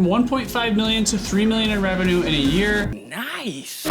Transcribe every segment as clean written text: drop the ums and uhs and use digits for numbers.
from 1.5 million to 3 million in revenue in a year. Nice.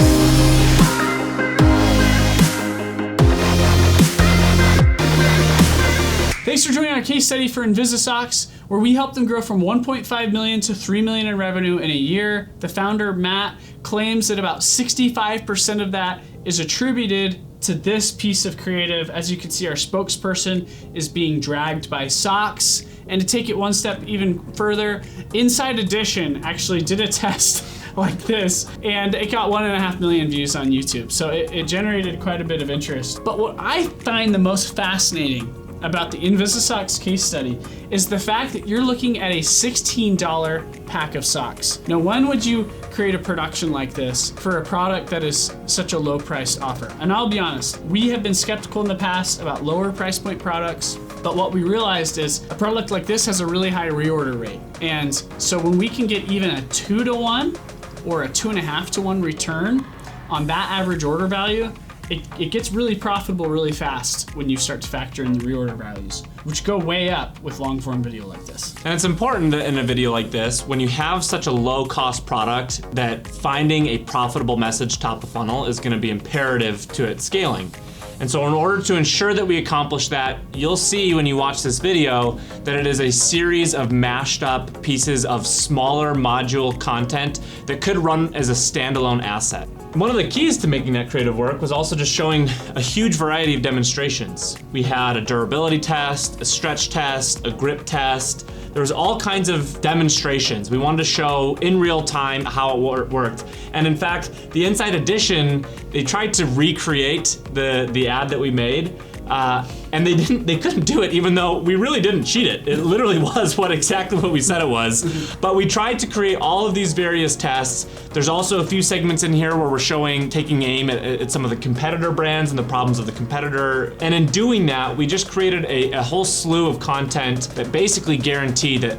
Thanks for joining our case study for Invisasox, where we helped them grow from 1.5 million to 3 million in revenue in a year. The founder, Matt, claims that about 65% of that is attributed to this piece of creative. As you can see, our spokesperson is being dragged by socks. And to take it one step even further, Inside Edition actually did a test like this, and it got 1.5 million views on YouTube. So it generated quite a bit of interest. But what I find the most fascinating about the Invisasox case study is the fact that you're looking at a $16 pack of socks. Now, when would you create a production like this for a product that is such a low priced offer? And I'll be honest, we have been skeptical in the past about lower price point products, but what we realized is a product like this has a really high reorder rate. And so when we can get even a 2-to-1 or a 2.5-to-1 return on that average order value, it gets really profitable really fast when you start to factor in the reorder values, which go way up with long form video like this. And it's important that in a video like this, when you have such a low cost product, that finding a profitable message top of funnel is gonna be imperative to it scaling. And so in order to ensure that we accomplish that, you'll see when you watch this video that it is a series of mashed up pieces of smaller module content that could run as a standalone asset. One of the keys to making that creative work was also just showing a huge variety of demonstrations. We had a durability test, a stretch test, a grip test. There was all kinds of demonstrations. We wanted to show in real time how it worked. And in fact, the Inside Edition, they tried to recreate the ad that we made, and they couldn't do it, even though we really didn't cheat it. It literally was exactly what we said it was. But we tried to create all of these various tests. There's also a few segments in here where we're taking aim at some of the competitor brands and the problems of the competitor. And in doing that, we just created a whole slew of content that basically guaranteed that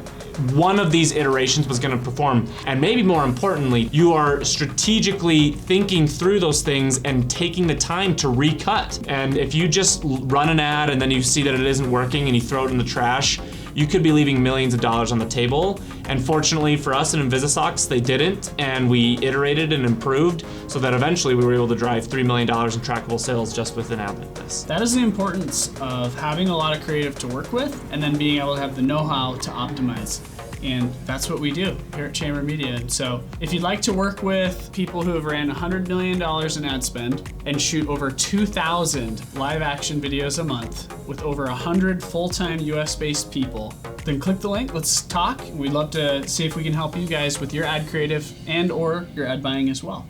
one of these iterations was gonna perform. And maybe more importantly, you are strategically thinking through those things and taking the time to recut. And if you just run an ad and then you see that it isn't working and you throw it in the trash, you could be leaving millions of dollars on the table. And fortunately for us at Invisasox, they didn't, and we iterated and improved so that eventually we were able to drive $3 million in trackable sales just with an ad like this. That is the importance of having a lot of creative to work with and then being able to have the know-how to optimize. And that's what we do here at Chamber Media. And so if you'd like to work with people who have ran $100 million in ad spend and shoot over 2,000 live action videos a month with over 100 full-time US-based people, then click the link, let's talk. We'd love to see if we can help you guys with your ad creative and or your ad buying as well.